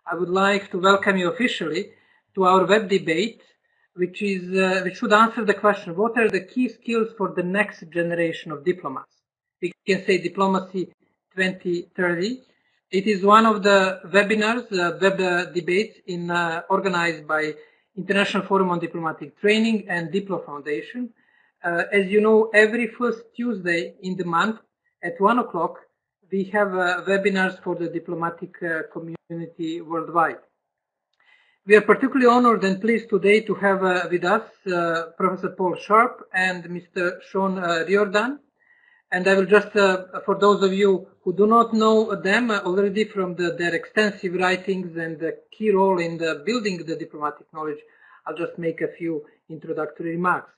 I would like to welcome you officially to our web debate, which should answer the question, what are the key skills for the next generation of diplomats? We can say Diplomacy 2030. It is one of the webinars, web debates organized by International Forum on Diplomatic Training and DiploFoundation. As you know, every first Tuesday in the month at 1 o'clock, we have webinars for the diplomatic community worldwide. We are particularly honored and pleased today to have with us Professor Paul Sharp and Mr. Sean Riordan. And I will just, for those of you who do not know them already from their extensive writings and the key role in building the diplomatic knowledge, I'll just make a few introductory remarks.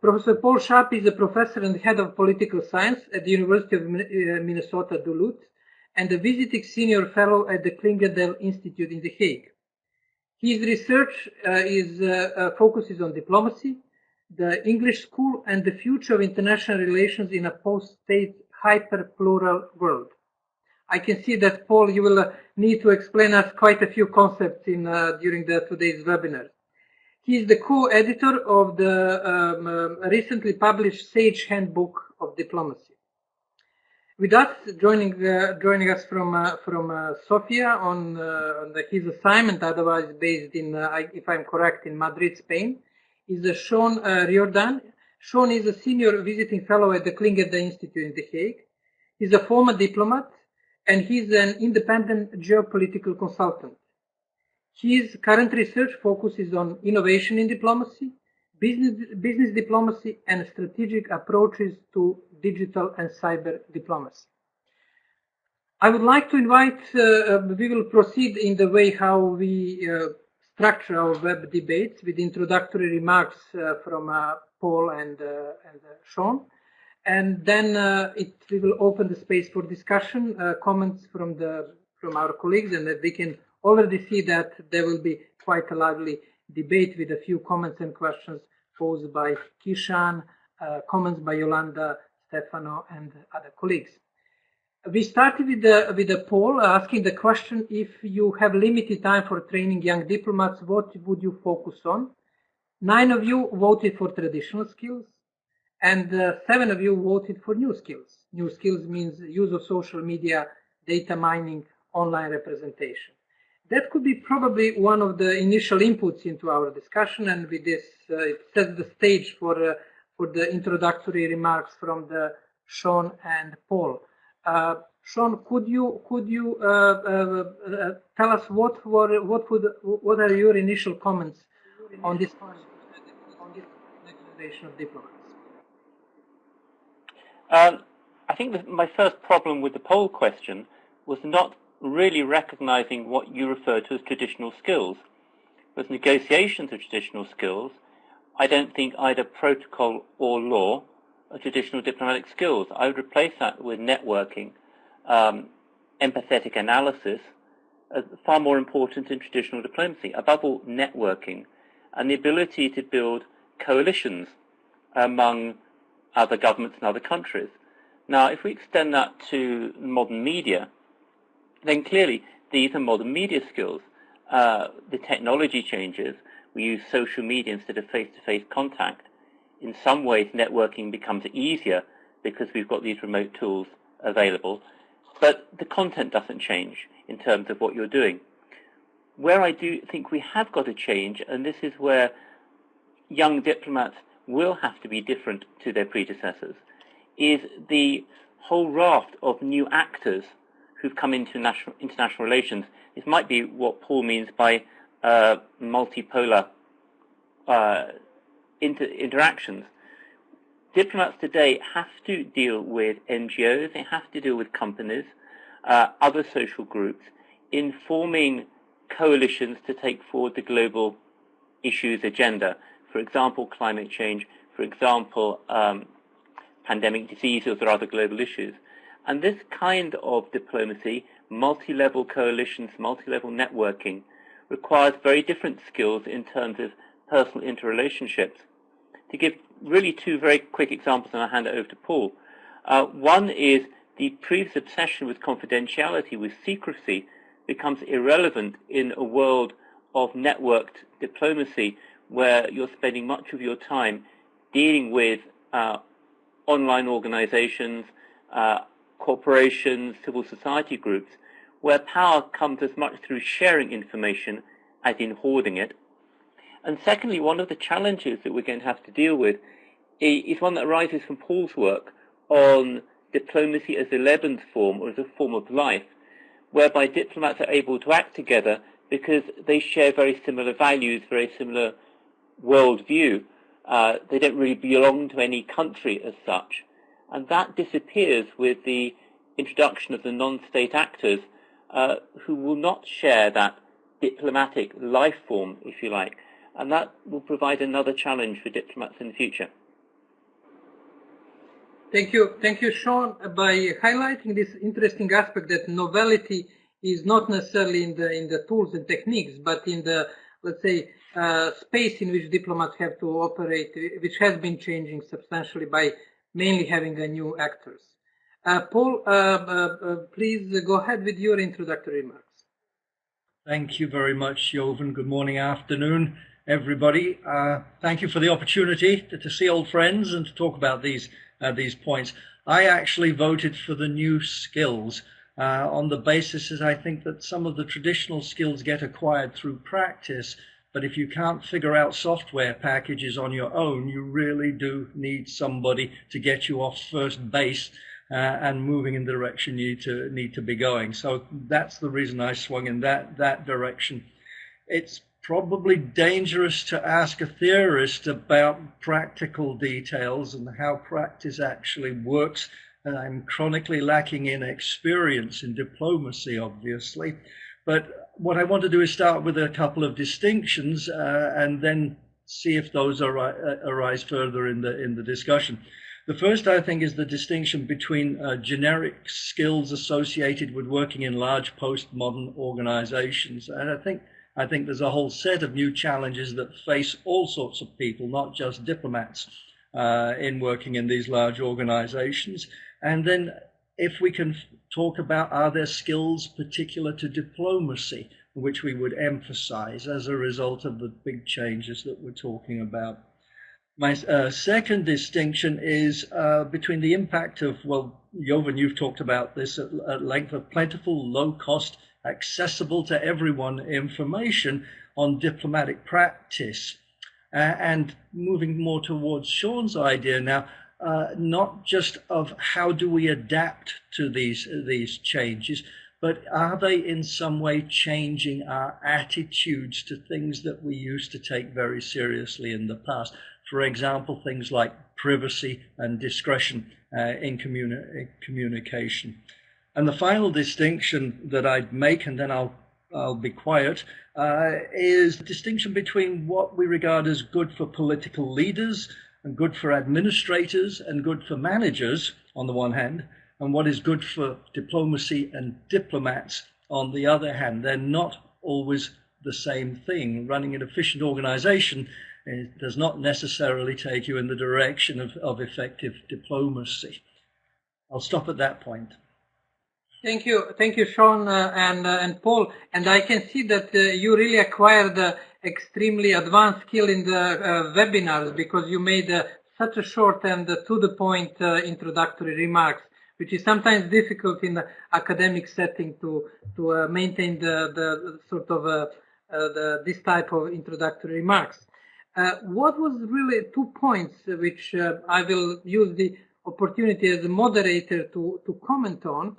Professor Paul Sharp is a professor and head of political science at the University of Minnesota Duluth and a visiting senior fellow at the Klingendel Institute in The Hague. His research focuses on diplomacy, the English school, and the future of international relations in a post-state hyper-plural world. I can see that, Paul, you will need to explain us quite a few concepts during today's webinar. He is the co-editor of the recently published Sage Handbook of Diplomacy. With us, joining us from Sofia on his assignment, otherwise based in, if I'm correct, in Madrid, Spain, is Sean Riordan. Sean is a senior visiting fellow at the Klingendel Institute in The Hague. He's a former diplomat, and he's an independent geopolitical consultant. His current research focuses on innovation in diplomacy, business diplomacy, and strategic approaches to digital and cyber diplomacy. I would like to invite, we will proceed in the way how we structure our web debates with introductory remarks from Paul and Sean. And then we will open the space for discussion, comments from our colleagues, and that we can already see that there will be quite a lively debate with a few comments and questions posed by Kishan, comments by Yolanda, Stefano, and other colleagues. We started with a poll asking the question, if you have limited time for training young diplomats, what would you focus on? 9 of you voted for traditional skills, and 7 of you voted for new skills. New skills means use of social media, data mining, online representation. That could be probably one of the initial inputs into our discussion, and with this, it sets the stage for the introductory remarks from Sean and Paul. Sean, could you tell us what are your initial comments on this next generation of diplomats? I think my first problem with the poll question was not really recognizing what you refer to as traditional skills. With negotiations of traditional skills, I don't think either protocol or law are traditional diplomatic skills. I would replace that with networking, empathetic analysis, as far more important in traditional diplomacy. Above all, networking and the ability to build coalitions among other governments and other countries. Now, if we extend that to modern media, then clearly these are modern media skills. The technology changes. We use social media instead of face-to-face contact. In some ways, networking becomes easier because we've got these remote tools available. But the content doesn't change in terms of what you're doing. Where I do think we have got to change, and this is where young diplomats will have to be different to their predecessors, is the whole raft of new actors who've come into international relations. This might be what Paul means by multipolar interactions. Diplomats today have to deal with NGOs, they have to deal with companies, other social groups, in forming coalitions to take forward the global issues agenda. For example, climate change, for example, pandemic diseases or other global issues. And this kind of diplomacy, multi-level coalitions, multi-level networking, requires very different skills in terms of personal interrelationships. To give really 2 very quick examples, and I'll hand it over to Paul. One is the previous obsession with confidentiality, with secrecy, becomes irrelevant in a world of networked diplomacy, where you're spending much of your time dealing with online organizations, corporations, civil society groups, where power comes as much through sharing information as in hoarding it. And secondly, one of the challenges that we're going to have to deal with is one that arises from Paul's work on diplomacy as a Lebensform, form, or as a form of life, whereby diplomats are able to act together because they share very similar values, very similar worldview. They don't really belong to any country as such. And that disappears with the introduction of the non-state actors who will not share that diplomatic life form, if you like. And that will provide another challenge for diplomats in the future. Thank you, Sean, by highlighting this interesting aspect that novelty is not necessarily in the tools and techniques, but in the, let's say, space in which diplomats have to operate, which has been changing substantially by mainly having new actors. Paul, please go ahead with your introductory remarks. Thank you very much, Jovan. Good morning, afternoon, everybody. Thank you for the opportunity to see old friends and to talk about these points. I actually voted for the new skills on the basis that I think that some of the traditional skills get acquired through practice, but if you can't figure out software packages on your own, you really do need somebody to get you off first base and moving in the direction you need to be going. So that's the reason I swung in that direction. It's probably dangerous to ask a theorist about practical details and how practice actually works. I'm chronically lacking in experience in diplomacy, obviously. But what I want to do is start with a couple of distinctions and then see if those arise further in the discussion. The first, I think, is the distinction between generic skills associated with working in large postmodern organizations. And I think there's a whole set of new challenges that face all sorts of people, not just diplomats, in working in these large organizations. And then if we can talk about, are there skills particular to diplomacy, which we would emphasize as a result of the big changes that we're talking about. My second distinction is between the impact of, well, Jovan, you've talked about this at length, of plentiful, low-cost, accessible to everyone information on diplomatic practice. And moving more towards Sean's idea now, not just of how do we adapt to these changes, but are they in some way changing our attitudes to things that we used to take very seriously in the past? For example, things like privacy and discretion in communication. And the final distinction that I'd make, and then I'll be quiet, is the distinction between what we regard as good for political leaders and good for administrators and good for managers on the one hand, and what is good for diplomacy and diplomats on the other hand. They're not always the same thing. Running an efficient organization does not necessarily take you in the direction of effective diplomacy. I'll stop at that point. Thank you, Sean and Paul. And I can see that you really acquired extremely advanced skill in the webinars, because you made such a short and to the point introductory remarks, which is sometimes difficult in the academic setting to maintain the sort of this type of introductory remarks. What was really 2 points which I will use the opportunity as a moderator to comment on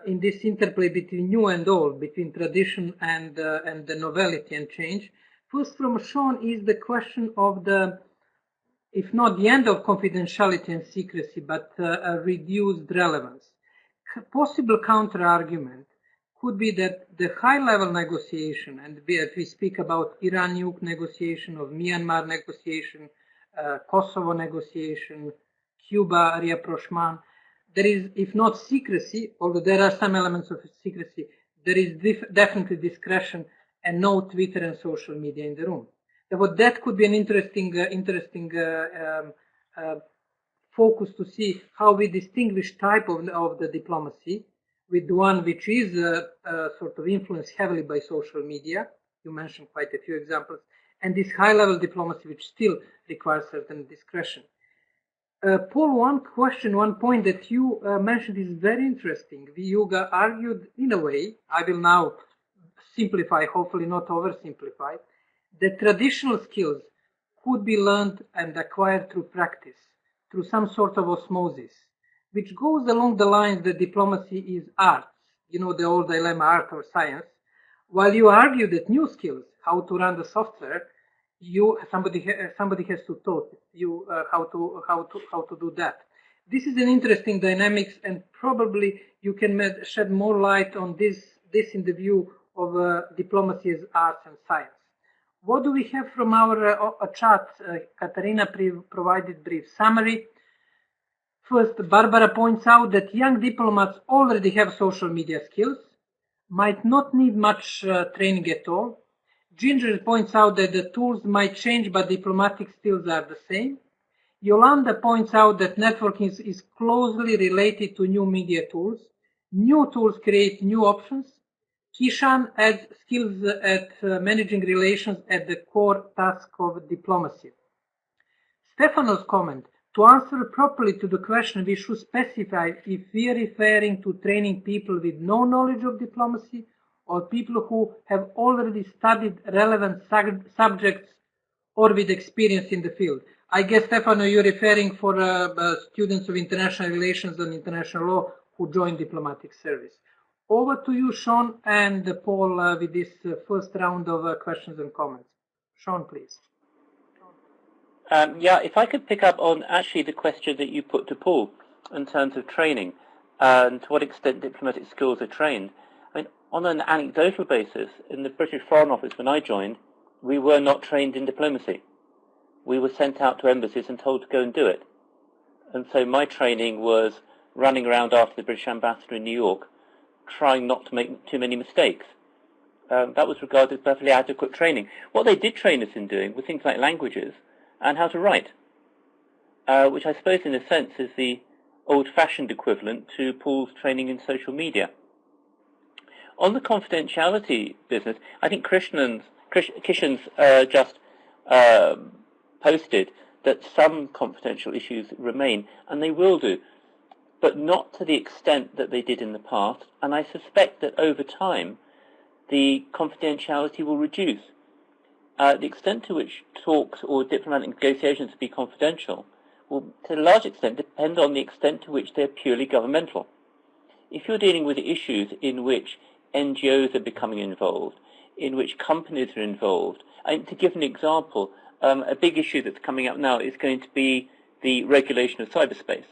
in this interplay between new and old, between tradition and the novelty and change. First, from Sean, is the question of the, if not the end of confidentiality and secrecy, but a reduced relevance. Possible counter-argument could be that the high-level negotiation, and we speak about Iran nuke negotiation, of Myanmar negotiation, Kosovo negotiation, Cuba rapprochement, there is, if not secrecy, although there are some elements of secrecy, there is definitely discretion and no Twitter and social media in the room. Therefore, that could be an interesting focus to see how we distinguish type of the diplomacy with one which is sort of influenced heavily by social media. You mentioned quite a few examples, and this high-level diplomacy which still requires certain discretion. Paul, one point that you mentioned is very interesting. You argued, in a way, I will now simplify, hopefully not oversimplify, that traditional skills could be learned and acquired through practice, through some sort of osmosis, which goes along the lines that diplomacy is art, you know, the old dilemma, art or science, while you argue that new skills, how to run the software, somebody has to taught you how to do that. This is an interesting dynamics, and probably you can shed more light on this in the view of diplomacy as art and science. What do we have from our chat? Katarina provided brief summary. First, Barbara points out that young diplomats already have social media skills, might not need much training at all. Ginger points out that the tools might change, but diplomatic skills are the same. Yolanda points out that networking is closely related to new media tools. New tools create new options. Kishan adds skills at managing relations at the core task of diplomacy. Stefano's comment: to answer properly to the question, we should specify if we are referring to training people with no knowledge of diplomacy or people who have already studied relevant subjects or with experience in the field. I guess, Stefano, you're referring for students of international relations and international law who join diplomatic service. Over to you, Sean and Paul, with this first round of questions and comments. Sean, please. Yeah, if I could pick up on actually the question that you put to Paul in terms of training and to what extent diplomatic skills are trained. I mean, on an anecdotal basis, in the British Foreign Office when I joined, we were not trained in diplomacy. We were sent out to embassies and told to go and do it. And so my training was running around after the British ambassador in New York, trying not to make too many mistakes. That was regarded as perfectly adequate training. What they did train us in doing were things like languages and how to write, which I suppose in a sense is the old-fashioned equivalent to Paul's training in social media. On the confidentiality business, I think Kishan's just posted that some confidential issues remain, and they will do, but not to the extent that they did in the past, and I suspect that over time the confidentiality will reduce. The extent to which talks or diplomatic negotiations will be confidential will, to a large extent, depend on the extent to which they're purely governmental. If you're dealing with issues in which NGOs are becoming involved, in which companies are involved, and to give an example, a big issue that's coming up now is going to be the regulation of cyberspace.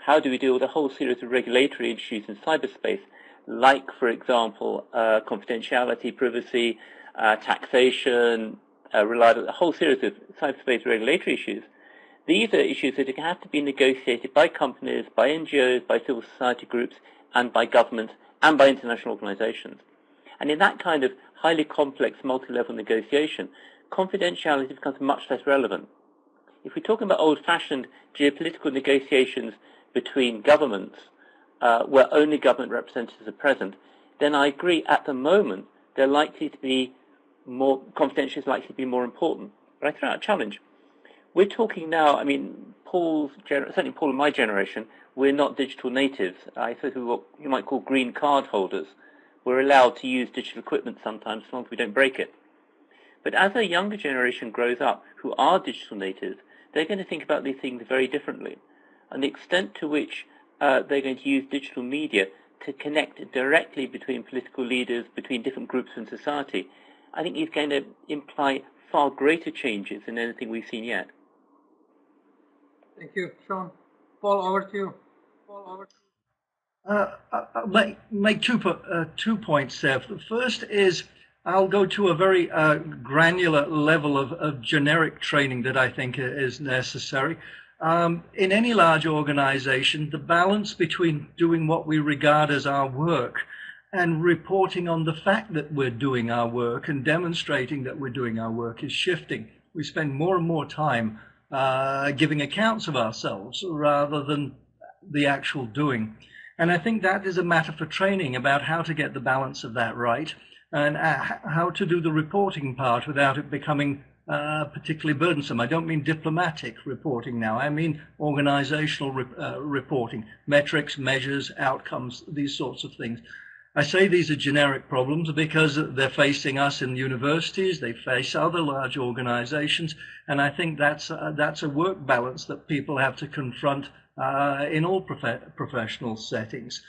How do we deal with a whole series of regulatory issues in cyberspace, like, for example, confidentiality, privacy, taxation, reliability, a whole series of cyberspace regulatory issues. These are issues that have to be negotiated by companies, by NGOs, by civil society groups, and by governments, and by international organizations. And in that kind of highly complex multi-level negotiation, confidentiality becomes much less relevant. If we're talking about old-fashioned geopolitical negotiations between governments, where only government representatives are present, then I agree at the moment they're likely to be more, confidentiality is likely to be more important. But I throw out a challenge. We're talking now, I mean, certainly Paul and my generation, we're not digital natives. I suppose we're what you might call green card holders. We're allowed to use digital equipment sometimes as long as we don't break it. But as a younger generation grows up who are digital natives, they're going to think about these things very differently. And the extent to which they're going to use digital media to connect directly between political leaders, between different groups in society, I think is going to imply far greater changes than anything we've seen yet. Thank you, Sean. Paul, over to you. I'll make 2 points there. The first is I'll go to a very granular level of generic training that I think is necessary. In any large organization, the balance between doing what we regard as our work and reporting on the fact that we're doing our work and demonstrating that we're doing our work is shifting. We spend more and more time giving accounts of ourselves rather than the actual doing. And I think that is a matter for training about how to get the balance of that right, and how to do the reporting part without it becoming particularly burdensome. I don't mean diplomatic reporting now. I mean organizational reporting, metrics, measures, outcomes, these sorts of things. I say these are generic problems because they're facing us in universities, they face other large organizations, and I think that's a work balance that people have to confront in all professional settings.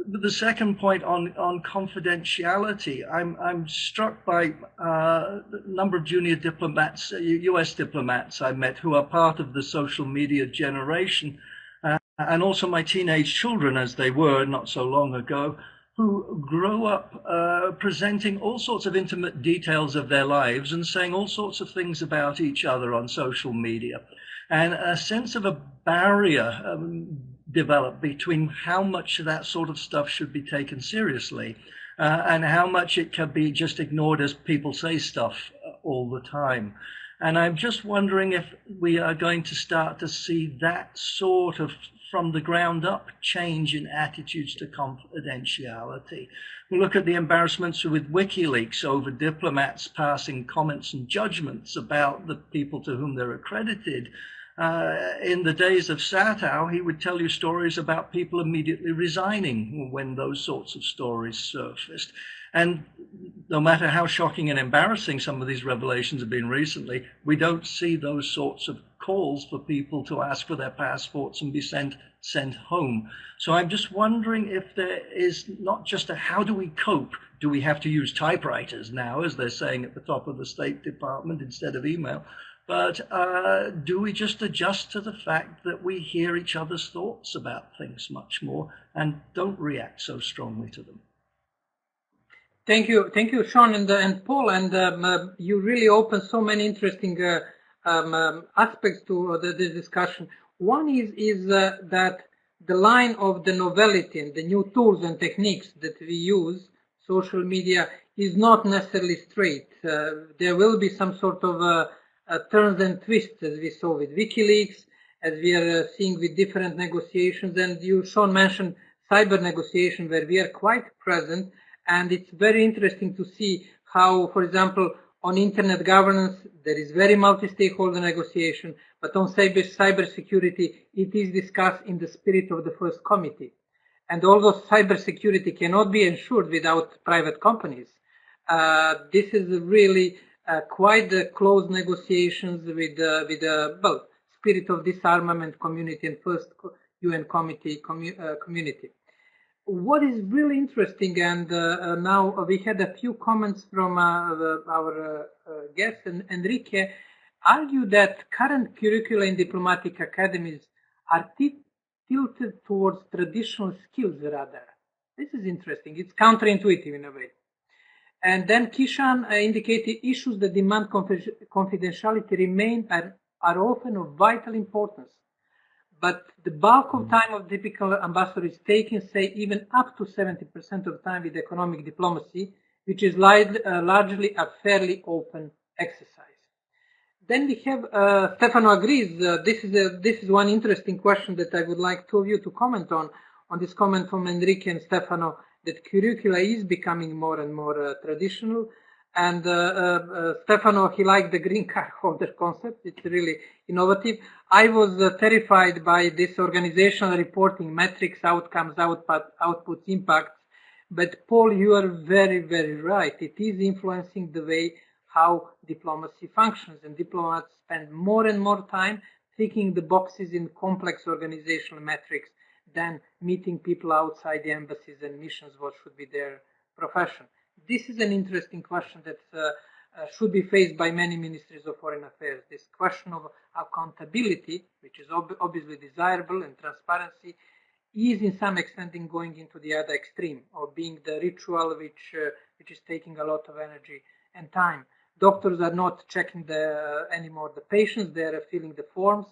The second point on confidentiality, I'm struck by the number of junior diplomats, US diplomats I met who are part of the social media generation, and also my teenage children, as they were not so long ago, who grow up presenting all sorts of intimate details of their lives and saying all sorts of things about each other on social media. And a sense of a barrier developed between how much of that sort of stuff should be taken seriously and how much it can be just ignored as people say stuff all the time. And I'm just wondering if we are going to start to see that sort of from the ground up change in attitudes to confidentiality. We look at the embarrassments with WikiLeaks over diplomats passing comments and judgments about the people to whom they're accredited. In the days of Satow, he would tell you stories about people immediately resigning when those sorts of stories surfaced. And no matter how shocking and embarrassing some of these revelations have been recently, we don't see those sorts of calls for people to ask for their passports and be sent home. So I'm just wondering if there is not just a how do we cope? Do we have to use typewriters now, as they're saying at the top of the State Department, instead of email? But do we just adjust to the fact that we hear each other's thoughts about things much more and don't react so strongly to them? Thank you, Sean and Paul. And you really opened so many interesting aspects to this discussion. One is that the line of the novelty and the new tools and techniques that we use, social media, is not necessarily straight. There will be some sort of turns and twists, as we saw with WikiLeaks, as we are seeing with different negotiations. And you, Sean, mentioned cyber negotiation, where we are quite present. And it's very interesting to see how, for example, on internet governance, there is very multi-stakeholder negotiation, but on cyber security, it is discussed in the spirit of the first committee. And although cyber security cannot be ensured without private companies, this is really quite close negotiations with well, spirit of disarmament community and first UN committee community. What is really interesting, and now we had a few comments from our guest, Enrique, argue that current curricula in diplomatic academies are tilted towards traditional skills rather. This is interesting. It's counterintuitive in a way. And then Kishan indicated issues that demand confidentiality remain and are often of vital importance. But the bulk of time of typical ambassador is taken, say, even up to 70% of time with economic diplomacy, which is largely a fairly open exercise. Then we have Stefano agrees. This is one interesting question that I would like two of you to comment on this comment from Enrique and Stefano, that curricula is becoming more and more traditional. And Stefano, he liked the green card holder concept. It's really innovative. I was terrified by this organizational reporting, metrics, outcomes, outputs, impacts. But Paul, you are very, very right. It is influencing the way how diplomacy functions, and diplomats spend more and more time ticking the boxes in complex organizational metrics than meeting people outside the embassies and missions, what should be their profession. This is an interesting question that should be faced by many ministries of foreign affairs. This question of accountability, which is obviously desirable, and transparency, is in some extent going into the other extreme, or being the ritual which is taking a lot of energy and time. Doctors are not checking anymore the patients; they are filling the forms.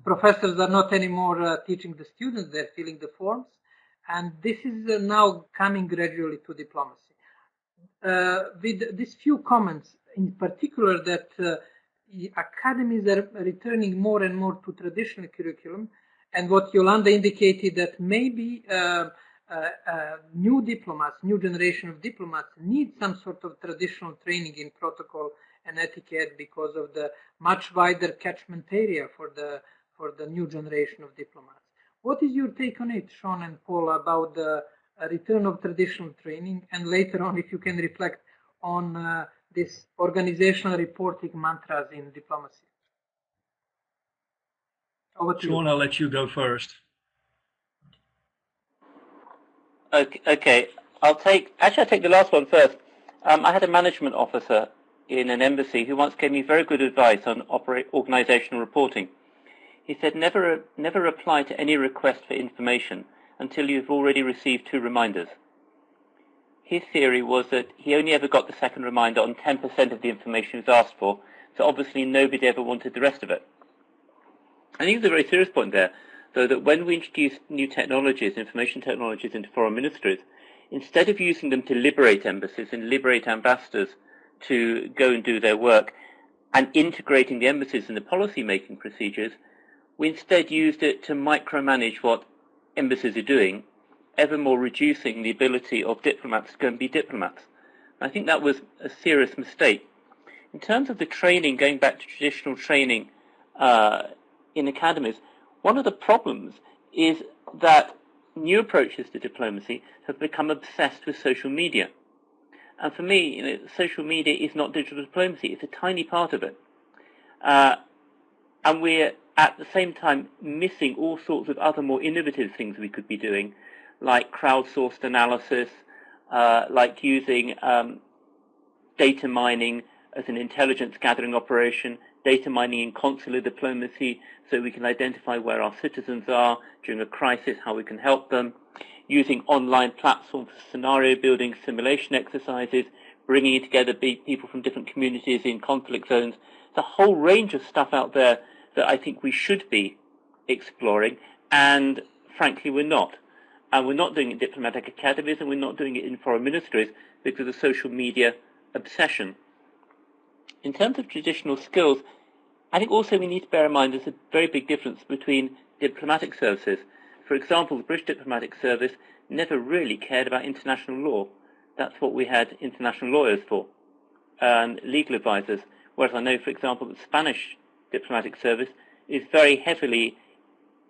Professors are not anymore teaching the students; they're filling the forms. And this is now coming gradually to diplomacy. With these few comments, in particular, that academies are returning more and more to traditional curriculum, And what Yolanda indicated, that maybe new diplomats, new generation of diplomats need some sort of traditional training in protocol and etiquette because of the much wider catchment area for the new generation of diplomats. What is your take on it, Sean and Paul, about the return of traditional training, and later on if you can reflect on this organizational reporting mantras in diplomacy? Over to Sean, you. I'll let you go first. Okay. I'll take the last one first. I had a management officer in an embassy who once gave me very good advice on organizational reporting. He said, never reply to any request for information until you've already received 2 reminders. His theory was that he only ever got the second reminder on 10% of the information he was asked for, so obviously nobody ever wanted the rest of it. I think there's a very serious point there, though, that when we introduce new technologies, information technologies, into foreign ministries, instead of using them to liberate embassies and liberate ambassadors to go and do their work and integrating the embassies in the policy-making procedures, we instead used it to micromanage what embassies are doing, ever more reducing the ability of diplomats to go and be diplomats. I think that was a serious mistake. In terms of the training, going back to traditional training in academies, one of the problems is that new approaches to diplomacy have become obsessed with social media. And for me, social media is not digital diplomacy. It's a tiny part of it. And we're at the same time missing all sorts of other more innovative things we could be doing, like crowdsourced analysis, like using data mining as an intelligence gathering operation, data mining in consular diplomacy so we can identify where our citizens are during a crisis, how we can help them, using online platforms for scenario building, simulation exercises, bringing together people from different communities in conflict zones. There's a whole range of stuff out there that I think we should be exploring, and frankly we're not. And we're not doing it in diplomatic academies, and we're not doing it in foreign ministries because of social media obsession. In terms of traditional skills, I think also we need to bear in mind there's a very big difference between diplomatic services. For example, the British diplomatic service never really cared about international law. That's what we had international lawyers for, and legal advisors. Whereas I know, for example, the Spanish diplomatic service is very heavily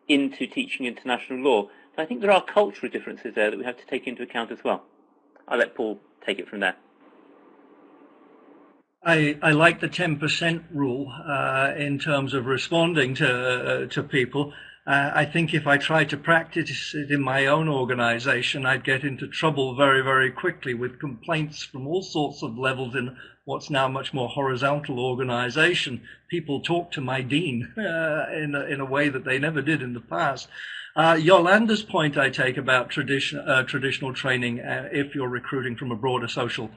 into teaching international law. So I think there are cultural differences there that we have to take into account as well. I'll let Paul take it from there. I like the 10% rule in terms of responding to people. I think if I tried to practice it in my own organization, I'd get into trouble very, very quickly with complaints from all sorts of levels in what's now a much more horizontal organization. People talk to my dean in a way that they never did in the past. Yolanda's point I take about traditional training if you're recruiting from a broader social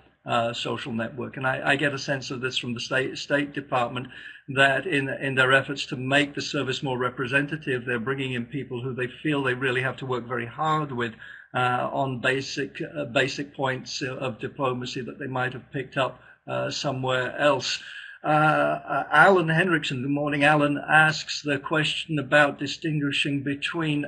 network, and I get a sense of this from the State Department, that in their efforts to make the service more representative, they're bringing in people who they feel they really have to work very hard with on basic points of diplomacy that they might have picked up somewhere else. Alan Henriksen, good morning, Alan, asks the question about distinguishing between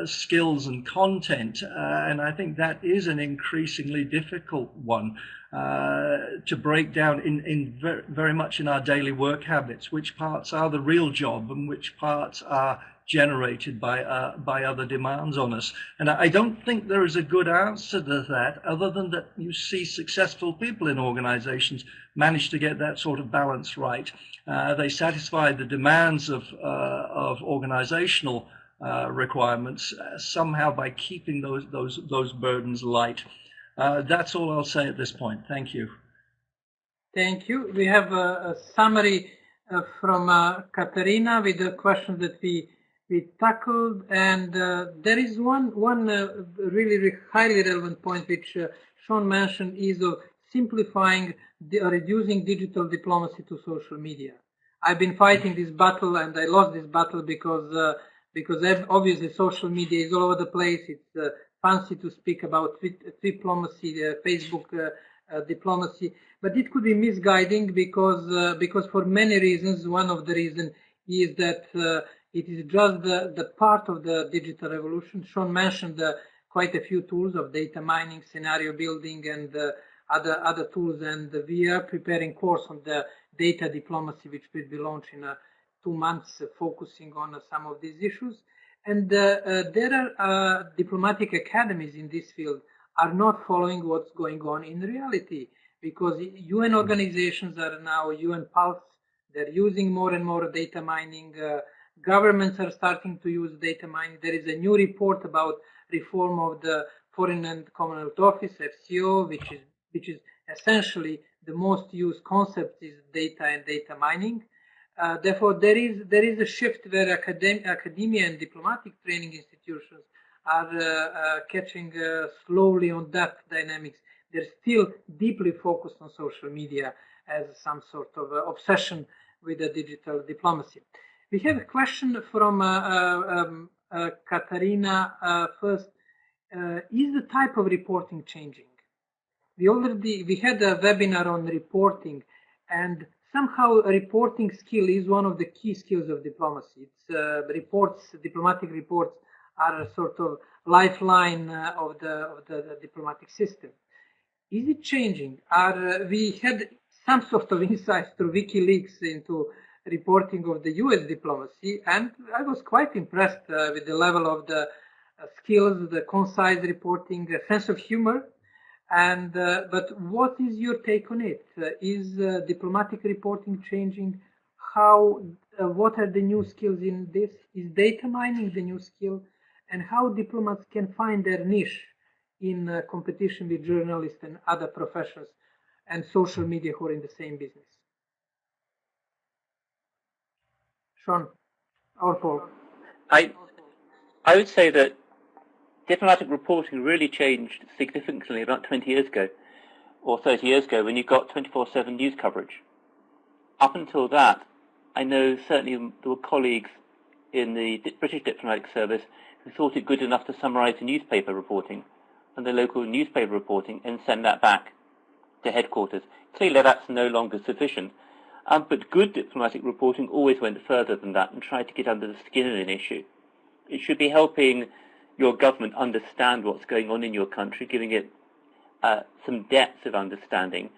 skills and content, and I think that is an increasingly difficult one to break down in very much in our daily work habits, which parts are the real job and which parts are generated by other demands on us. And I don't think there is a good answer to that, other than that you see successful people in organizations manage to get that sort of balance right. They satisfy the demands of organizational requirements somehow by keeping those burdens light. That's all I'll say at this point. Thank you. Thank you. We have a summary from Katerina with the questions that we tackled, and there is one really highly relevant point which Sean mentioned, is of simplifying reducing digital diplomacy to social media. I've been fighting this battle, and I lost this battle because obviously social media is all over the place. It's fancy to speak about diplomacy, Facebook diplomacy, but it could be misguiding because for many reasons. One of the reasons is that It is just the part of the digital revolution. Sean mentioned quite a few tools of data mining, scenario building, and other tools. And we are preparing a course on the data diplomacy, which will be launched in 2 months, focusing on some of these issues. And there are diplomatic academies in this field are not following what's going on in reality, because UN organizations are now UN Pulse. They're using more and more data mining. Governments are starting to use data mining. There is a new report about reform of the Foreign and Commonwealth Office, FCO, which is essentially the most used concept is data and data mining. Therefore, there is a shift where academia and diplomatic training institutions are catching slowly on that dynamics. They're still deeply focused on social media as some sort of obsession with the digital diplomacy. We have a question from Katarina first. Is the type of reporting changing? We had a webinar on reporting, and somehow a reporting skill is one of the key skills of diplomacy. It's diplomatic reports are a sort of lifeline of the diplomatic system. Is it changing? We had some sort of insights through WikiLeaks into reporting of the US diplomacy, and I was quite impressed with the level of the skills, the concise reporting, the sense of humor. And but what is your take on it? Is diplomatic reporting changing? What are the new skills in this? Is data mining the new skill? And how diplomats can find their niche in competition with journalists and other professions and social media who are in the same business? Sean or Paul? I would say that diplomatic reporting really changed significantly about 20 years ago or 30 years ago when you got 24/7 news coverage. Up until that, I know certainly there were colleagues in the British diplomatic service who thought it good enough to summarize the newspaper reporting and the local newspaper reporting and send that back to headquarters. Clearly that's no longer sufficient. But good diplomatic reporting always went further than that and tried to get under the skin of an issue. It should be helping your government understand what's going on in your country, giving it some depth of understanding.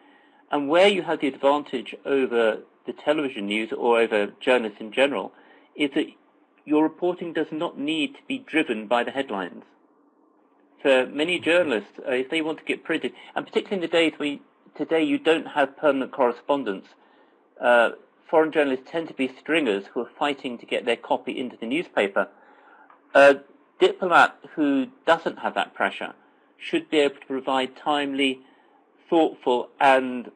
And where you have the advantage over the television news or over journalists in general is that your reporting does not need to be driven by the headlines. For many journalists, if they want to get printed, and particularly in the days when today you don't have permanent correspondence, foreign journalists tend to be stringers who are fighting to get their copy into the newspaper. A diplomat who doesn't have that pressure should be able to provide timely, thoughtful and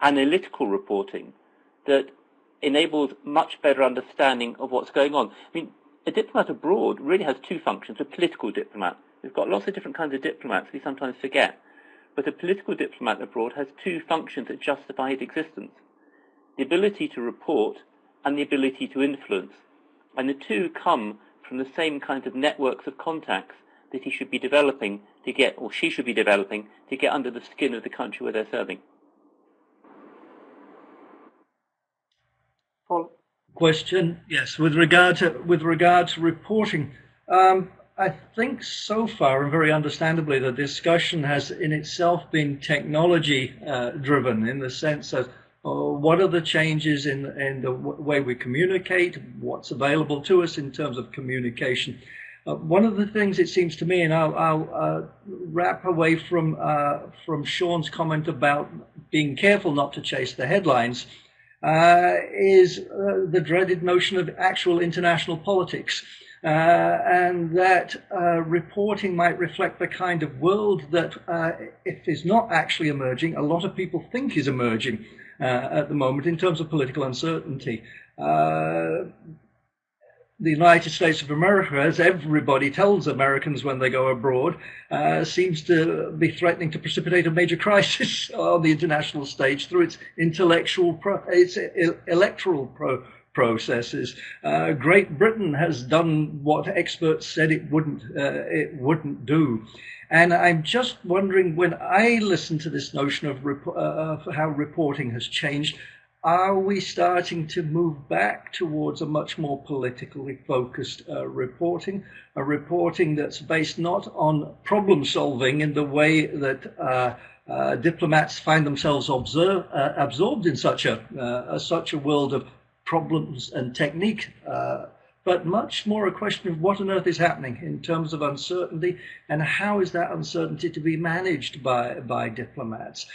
analytical reporting that enables much better understanding of what's going on. I mean, a diplomat abroad really has two functions. A political diplomat. We've got lots of different kinds of diplomats we sometimes forget. But a political diplomat abroad has two functions that justify his existence. The ability to report and the ability to influence. And the two come from the same kind of networks of contacts that he should be developing to get, or she should be developing, to get under the skin of the country where they're serving. Paul? Question, yes, with regard to reporting, I think so far, and very understandably, the discussion has in itself been technology driven, in the sense that what are the changes in the way we communicate, what's available to us in terms of communication. One of the things it seems to me, and I'll wrap away from Sean's comment about being careful not to chase the headlines, is the dreaded notion of actual international politics. And that reporting might reflect the kind of world that, if is not actually emerging, a lot of people think is emerging at the moment in terms of political uncertainty. The United States of America, as everybody tells Americans when they go abroad, seems to be threatening to precipitate a major crisis on the international stage through its electoral processes. Great Britain has done what experts said it wouldn't do. And I'm just wondering, when I listen to this notion of how reporting has changed, are we starting to move back towards a much more politically focused reporting, a reporting that's based not on problem solving in the way that diplomats find themselves absorbed in such a world of problems and technique, but much more a question of what on earth is happening in terms of uncertainty, and how is that uncertainty to be managed by diplomats,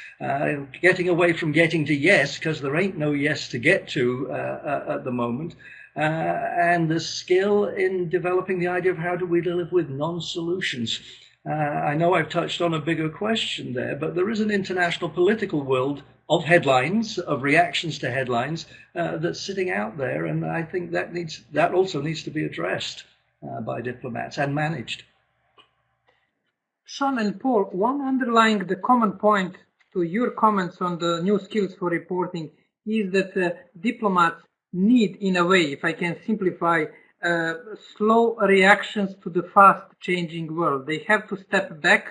getting away from getting to yes, because there ain't no yes to get to at the moment, and the skill in developing the idea of how do we live with non-solutions. I know I've touched on a bigger question there, but there is an international political world of headlines, of reactions to headlines, that's sitting out there, and I think that also needs to be addressed by diplomats and managed. Sean and Paul, one underlying the common point to your comments on the new skills for reporting is that diplomats need, in a way, if I can simplify, slow reactions to the fast-changing world. They have to step back.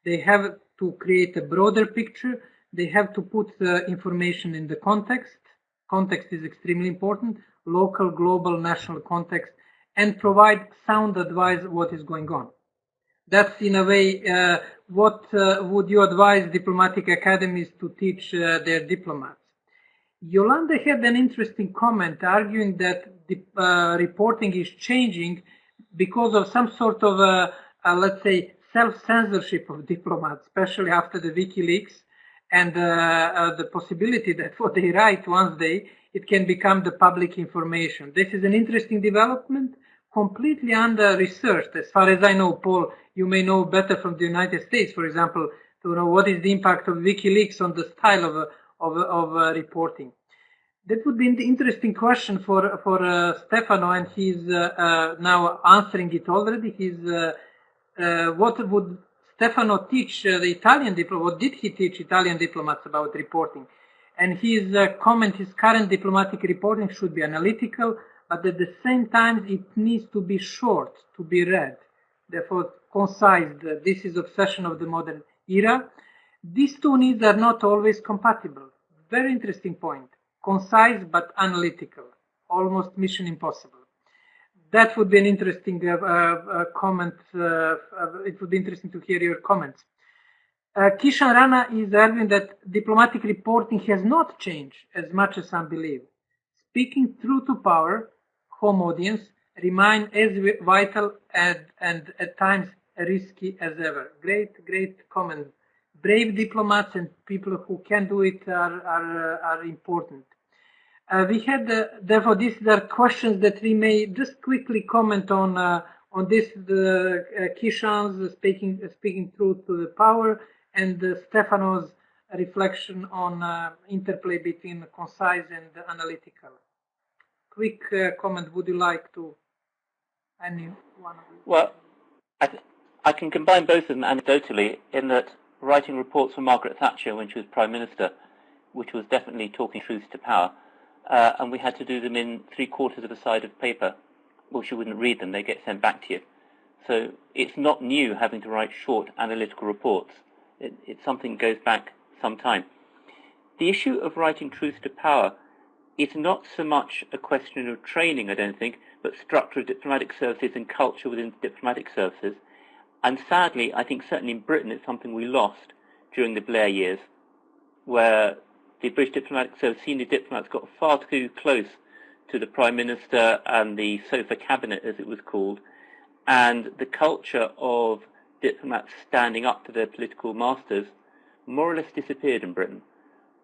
They have to create a broader picture. They have to put the information in the context. Context is extremely important, local, global, national context, and provide sound advice what is going on. That's, in a way, what would you advise diplomatic academies to teach their diplomats? Yolanda had an interesting comment arguing that the reporting is changing because of some sort of, let's say, self-censorship of diplomats, especially after the WikiLeaks, and the possibility that what they write it can become the public information. This is an interesting development, completely under-researched. As far as I know, Paul, you may know better from the United States, for example, to know what is the impact of WikiLeaks on the style of reporting. That would be an interesting question for Stefano, and he's now answering it already. What would Stefano teach the Italian diplomats? What did he teach Italian diplomats about reporting? And his comment, his current diplomatic reporting should be analytical, but at the same time it needs to be short, to be read. Therefore, concise. This is obsession of the modern era. These two needs are not always compatible. Very interesting point. Concise but analytical. Almost mission impossible. That would be an interesting comment. It would be interesting to hear your comments. Kishan Rana is arguing that diplomatic reporting has not changed as much as some believe. Speaking true to power, home audience, remain as vital and at times risky as ever. Great comment. Brave diplomats and people who can do it are important. We had, therefore, these are questions that we may just quickly comment on this, Kishan's speaking truth to the power, and Stefano's reflection on interplay between concise and analytical. Quick comment, would you like to, any one of you? Well, I can combine both of them anecdotally in that writing reports for Margaret Thatcher when she was Prime Minister, which was definitely talking truth to power, and we had to do them in 3/4 of a side of paper. Well, she wouldn't read them, they get sent back to you. So it's not new having to write short analytical reports. It's something that goes back some time. The issue of writing truth to power is not so much a question of training, I don't think, but structure of diplomatic services and culture within diplomatic services. And sadly, I think certainly in Britain, it's something we lost during the Blair years, where the British diplomatic service, senior diplomats, got far too close to the Prime Minister and the sofa cabinet, as it was called, and the culture of diplomats standing up to their political masters more or less disappeared in Britain.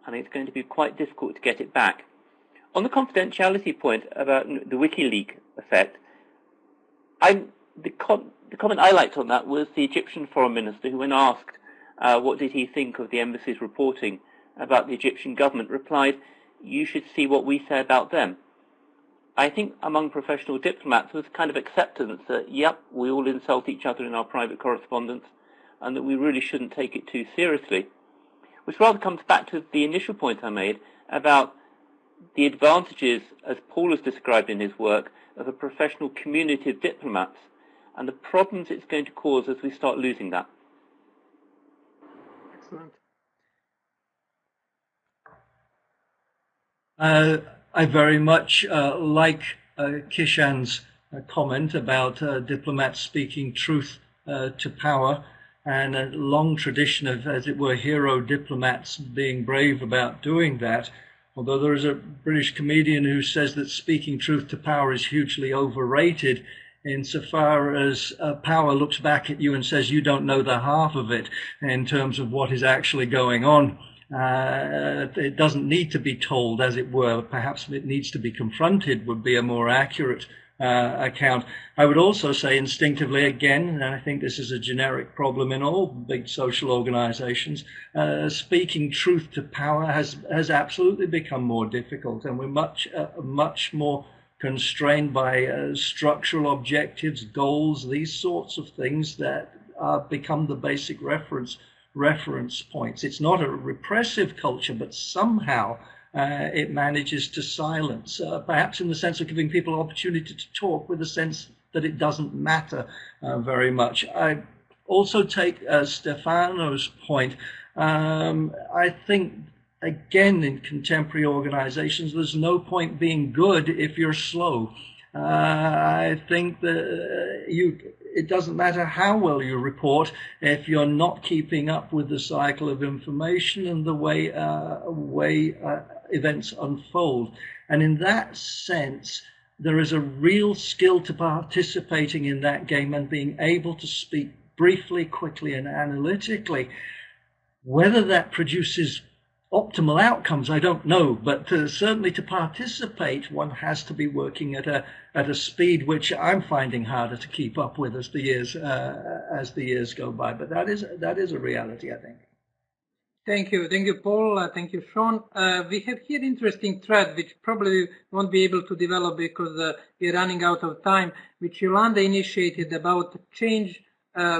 I think it's going to be quite difficult to get it back. On the confidentiality point about the WikiLeaks effect, the comment I liked on that was the Egyptian foreign minister, who when asked what did he think of the embassy's reporting about the Egyptian government, replied, "You should see what we say about them." I think among professional diplomats there was kind of acceptance that, yep, we all insult each other in our private correspondence, and that we really shouldn't take it too seriously. Which rather comes back to the initial point I made about the advantages, as Paul has described in his work, of a professional community of diplomats, and the problems it's going to cause as we start losing that. Excellent. I very much like Kishan's comment about diplomats speaking truth to power, and a long tradition of, as it were, hero diplomats being brave about doing that. Although there is a British comedian who says that speaking truth to power is hugely overrated, insofar as power looks back at you and says you don't know the half of it in terms of what is actually going on. It doesn't need to be told, as it were. Perhaps it needs to be confronted would be a more accurate account. I would also say instinctively, again, and I think this is a generic problem in all big social organizations, speaking truth to power has absolutely become more difficult, and we're much more constrained by structural objectives, goals, these sorts of things that become the basic reference points. It's not a repressive culture, but somehow it manages to silence, perhaps in the sense of giving people opportunity to talk with the sense that it doesn't matter very much. I also take Stefano's point. I think, again, in contemporary organizations, there's no point being good if you're slow. I think that it doesn't matter how well you report if you're not keeping up with the cycle of information and the way events unfold. And in that sense, there is a real skill to participating in that game and being able to speak briefly, quickly, and analytically. Whether that produces optimal outcomes, I don't know, but certainly to participate, one has to be working at a speed which I'm finding harder to keep up with as the years go by. But that is a reality, I think. Thank you, Paul. Thank you, Sean. We have here interesting thread which probably won't be able to develop because we're running out of time, which Yolanda initiated about change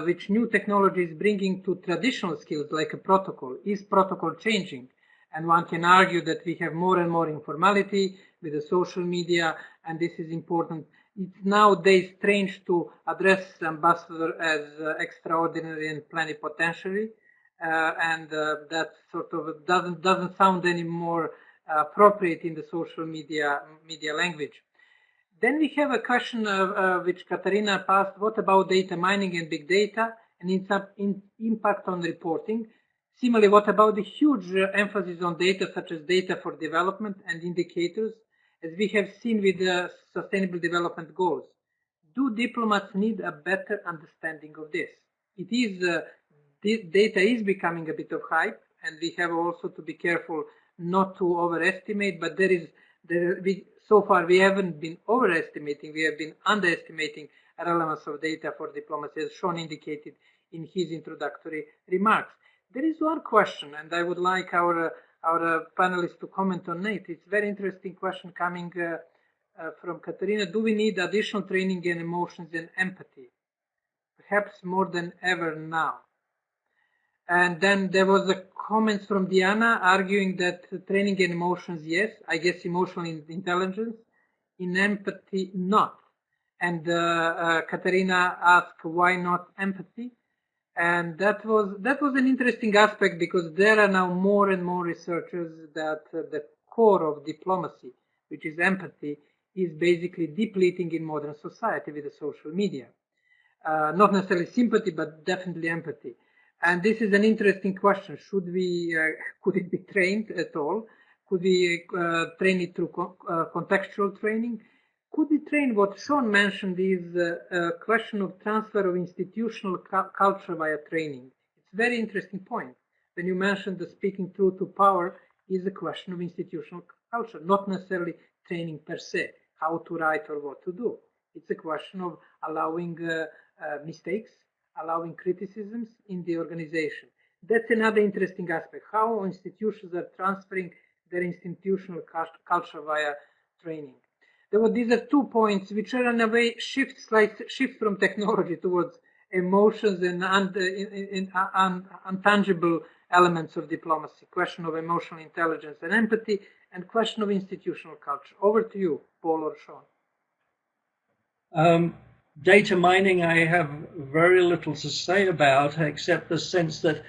which new technology is bringing to traditional skills like a protocol. Is protocol changing? And one can argue that we have more and more informality with the social media, and this is important. It's nowadays strange to address the ambassador as extraordinary and plenipotentiary, and that sort of doesn't sound any more appropriate in the social media language. Then we have a question which Katarina passed. What about data mining and big data and its impact on reporting? Similarly, what about the huge emphasis on data, such as data for development and indicators, as we have seen with the Sustainable Development Goals? Do diplomats need a better understanding of this? It is data is becoming a bit of hype, and we have also to be careful not to overestimate. But so far we haven't been overestimating; we have been underestimating the relevance of data for diplomacy, as Sean indicated in his introductory remarks. There is one question, and I would like our panelists to comment on it. It's a very interesting question coming from Katarina. Do we need additional training in emotions and empathy? Perhaps more than ever now. And then there was a comment from Diana arguing that training in emotions, yes, I guess emotional intelligence, in empathy, not. And Katarina asked, why not empathy? And that was an interesting aspect, because there are now more and more researchers that the core of diplomacy, which is empathy, is basically depleting in modern society with the social media. Not necessarily sympathy, but definitely empathy. And this is an interesting question. Could it be trained at all? Could we train it through contextual training? Could we train what Sean mentioned is a question of transfer of institutional culture via training? It's a very interesting point. When you mentioned the speaking truth to power is a question of institutional culture, not necessarily training per se, how to write or what to do. It's a question of allowing mistakes, allowing criticisms in the organization. That's another interesting aspect, how institutions are transferring their institutional culture via training. These are 2 points which are in a way shift from technology towards emotions and untangible elements of diplomacy, question of emotional intelligence and empathy, and question of institutional culture. Over to you, Paul or Sean. Data mining I have very little to say about, except the sense that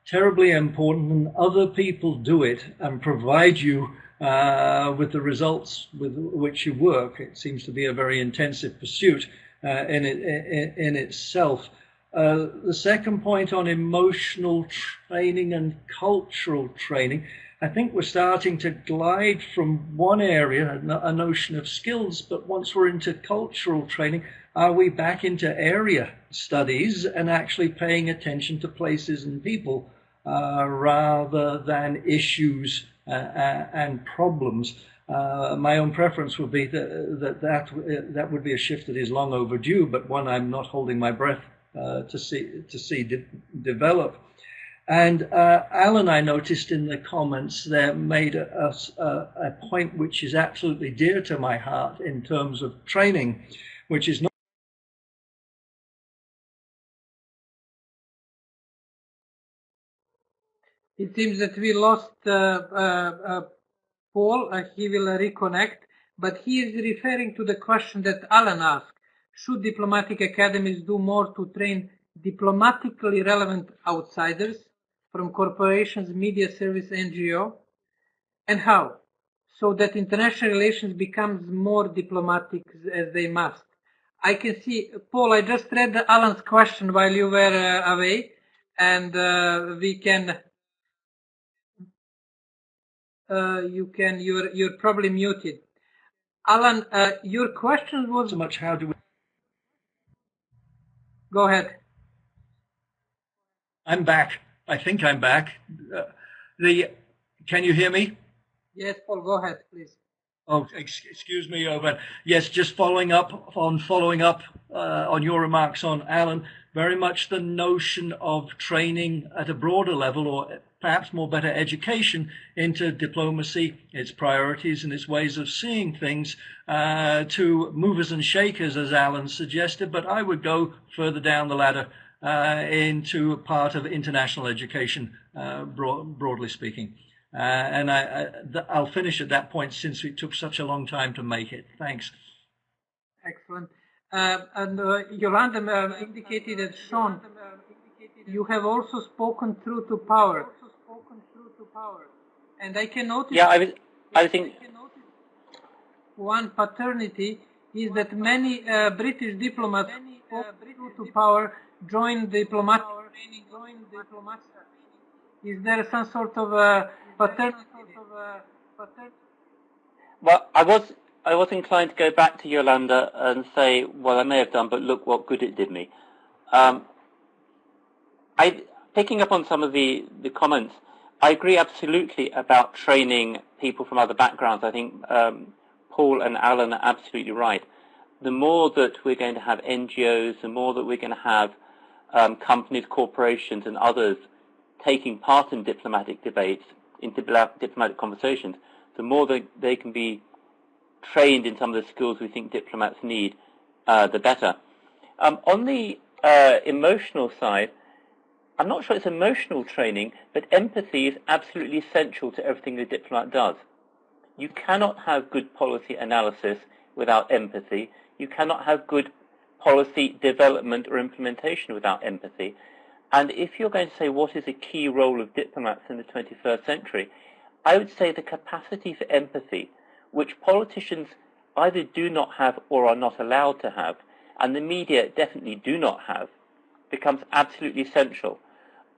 terribly important, and other people do it and provide you with the results with which you work. It seems to be a very intensive pursuit in itself. The second point on emotional training and cultural training, I think we're starting to glide from one area, a notion of skills, but once we're into cultural training, are we back into area studies and actually paying attention to places and people rather than issues and problems? My own preference would be that would be a shift that is long overdue, but one I'm not holding my breath to see develop. And Alan, I noticed in the comments there, made a point which is absolutely dear to my heart in terms of training, which is not. It seems that we lost Paul. He will reconnect, but he is referring to the question that Alan asked. Should diplomatic academies do more to train diplomatically relevant outsiders from corporations, media service, NGO, and how? So that international relations becomes more diplomatic as they must. I can see, Paul, I just read Alan's question while you were away, and we can, you're probably muted. Alan, your question was So much, how do we? Go ahead. I'm back. I think I'm back. Can you hear me? Yes, Paul, go ahead, please. Oh, excuse me, Owen. Yes, just following up on your remarks on Alan, very much the notion of training at a broader level, or perhaps more better education into diplomacy, its priorities and its ways of seeing things, to movers and shakers, as Alan suggested, but I would go further down the ladder into part of international education, broadly speaking. And I'll finish at that point since it took such a long time to make it. Thanks. Excellent. And Yolanda indicated that, Sean, you have also spoken through to power. And I can notice. Yeah, I think one paternity is that many British diplomats spoke through to power, joined diplomatic training. Is there some sort of paternity? Well, I was inclined to go back to Yolanda and say, well, I may have done, but look what good it did me. Picking up on some of the comments, I agree absolutely about training people from other backgrounds. I think Paul and Alan are absolutely right. The more that we're going to have NGOs, the more that we're going to have companies, corporations, and others taking part in diplomatic debates, in diplomatic conversations, the more they can be trained in some of the skills we think diplomats need, the better. On the emotional side, I'm not sure it's emotional training, but empathy is absolutely essential to everything a diplomat does. You cannot have good policy analysis without empathy. You cannot have good policy development or implementation without empathy. And if you're going to say what is a key role of diplomats in the 21st century, I would say the capacity for empathy, which politicians either do not have or are not allowed to have, and the media definitely do not have, becomes absolutely essential.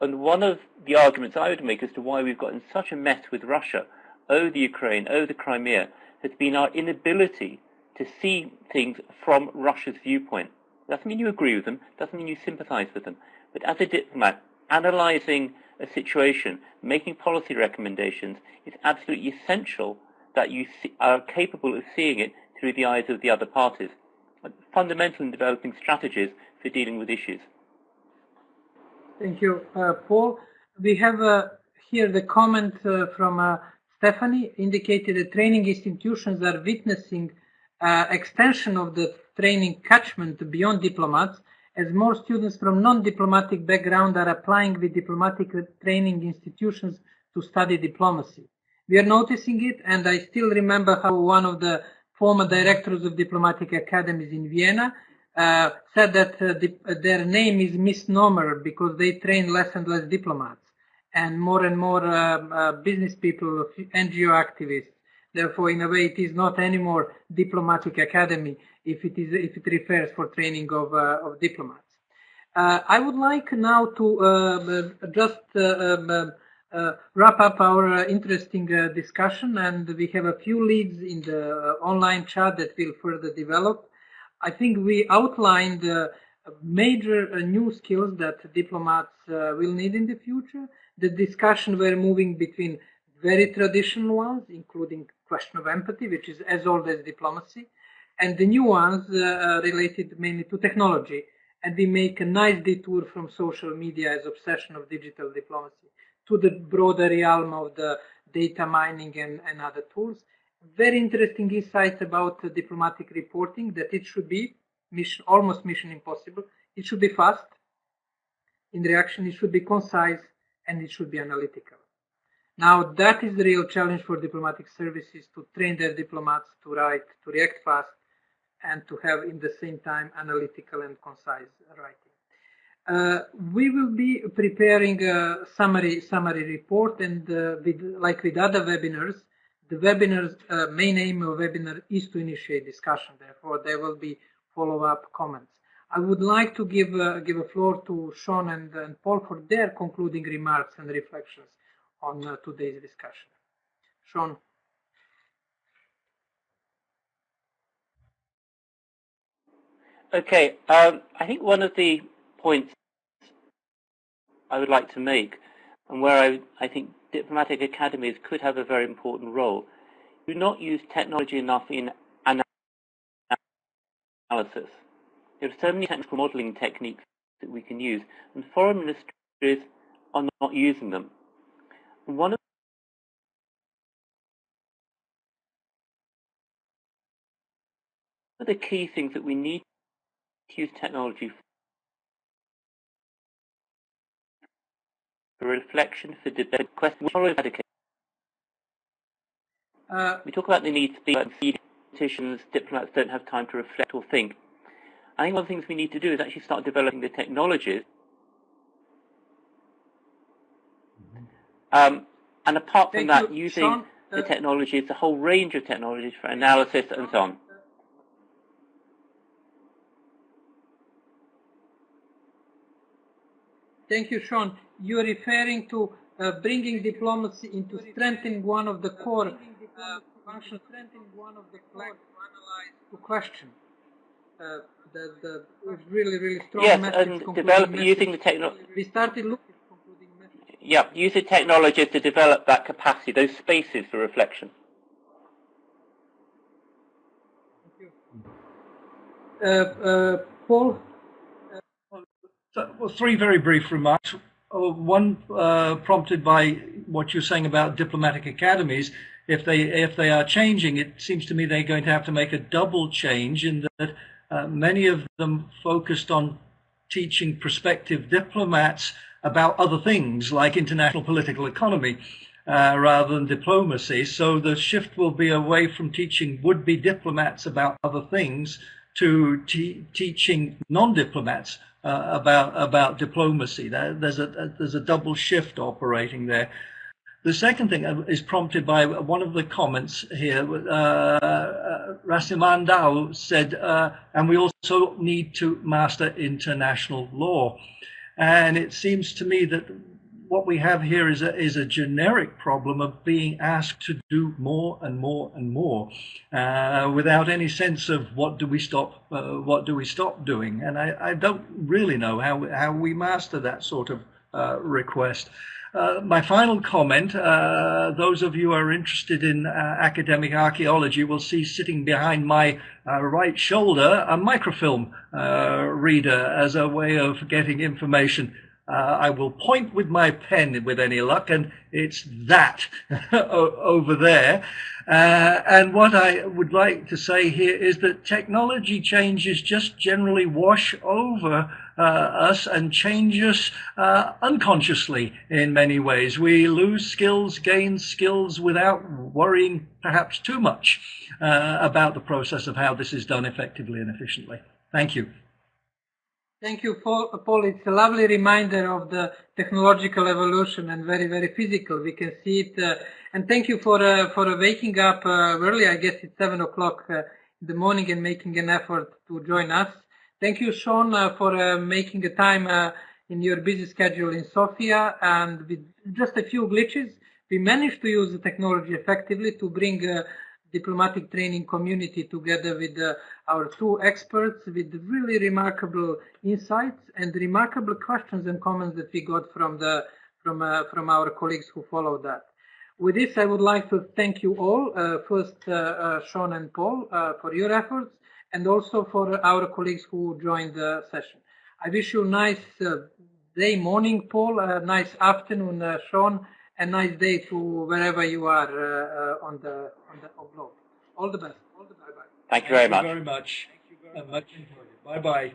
And one of the arguments I would make as to why we've gotten such a mess with Russia over the Ukraine, over the Crimea, has been our inability to see things from Russia's viewpoint. Doesn't mean you agree with them, doesn't mean you sympathize with them, but as a diplomat, analyzing a situation, making policy recommendations, is absolutely essential that you are capable of seeing it through the eyes of the other parties. Fundamental in developing strategies for dealing with issues. Thank you, Paul. We have here the comment from Stephanie, indicated that training institutions are witnessing extension of the training catchment beyond diplomats, as more students from non-diplomatic background are applying with diplomatic training institutions to study diplomacy. We are noticing it, and I still remember how one of the former directors of diplomatic academies in Vienna said that their name is misnomer because they train less and less diplomats. and more business people, NGO activists. Therefore, in a way, it is not anymore diplomatic academy if it refers for training of diplomats. I would like now to just wrap up our interesting discussion, and we have a few leads in the online chat that will further develop. I think we outlined major new skills that diplomats will need in the future. The discussion we're moving between very traditional ones, including question of empathy, which is as old as diplomacy, and the new ones related mainly to technology. And we make a nice detour from social media as obsession of digital diplomacy to the broader realm of the data mining and other tools. Very interesting insights about diplomatic reporting, that it should be almost mission impossible. It should be fast in reaction, it should be concise, and it should be analytical. Now, that is the real challenge for diplomatic services, to train their diplomats to react fast, and to have in the same time analytical and concise writing. We will be preparing a summary report, and like with other webinars, the webinar's main aim of webinar is to initiate discussion. Therefore, there will be follow-up comments. I would like to give a floor to Sean and Paul for their concluding remarks and reflections on today's discussion. Sean. Okay, I think one of the points I would like to make, and where I think diplomatic academies could have a very important role, do not use technology enough in analysis. There are so many technical modeling techniques that we can use, and foreign ministries are not using them. And one of the key things that we need to use technology for reflection, for debate, questions. We talk about the need to speak, politicians, diplomats don't have time to reflect or think. I think one of the things we need to do is actually start developing the technologies. And apart from that, using the technologies, the whole range of technologies for analysis and so on. Thank you, Sean. You are referring to bringing diplomacy into strengthening one of the core functions, strengthening one of the core to analyze, to question. The really strong message. Yes, and develop using the technology. We started looking at concluding message. Yeah, use the technologies to develop that capacity, those spaces for reflection. Thank you. Paul? Well, three very brief remarks. One prompted by what you're saying about diplomatic academies. If they are changing, it seems to me they're going to have to make a double change, in that many of them focused on teaching prospective diplomats about other things like international political economy rather than diplomacy. So the shift will be away from teaching would-be diplomats about other things to teaching non-diplomats about diplomacy. There's a double shift operating there. The second thing is prompted by one of the comments here. Rasimandao said, and we also need to master international law. And it seems to me that what we have here is a generic problem of being asked to do more and more and more, without any sense of what do we stop doing. And I don't really know how we master that sort of request. My final comment, those of you who are interested in academic archaeology will see sitting behind my right shoulder a microfilm reader as a way of getting information. I will point with my pen with any luck, and it's that over there. And what I would like to say here is that technology changes just generally wash over us and change us unconsciously in many ways. We lose skills, gain skills without worrying perhaps too much about the process of how this is done effectively and efficiently. Thank you. Thank you, Paul. It's a lovely reminder of the technological evolution and very, very physical. We can see it. And thank you for waking up early. I guess it's 7 o'clock in the morning and making an effort to join us. Thank you, Sean, for making a time in your busy schedule in Sofia. And with just a few glitches, we managed to use the technology effectively to bring diplomatic training community together with our two experts with really remarkable insights and remarkable questions and comments that we got from our colleagues who followed that. With this, I would like to thank you all, first Sean and Paul, for your efforts, and also for our colleagues who joined the session. I wish you a nice day, morning, Paul, a nice afternoon, Sean, a nice day to wherever you are on the globe. All the best. Bye-bye. Thank you very much. Thank you very much. Much enjoyed. Bye-bye.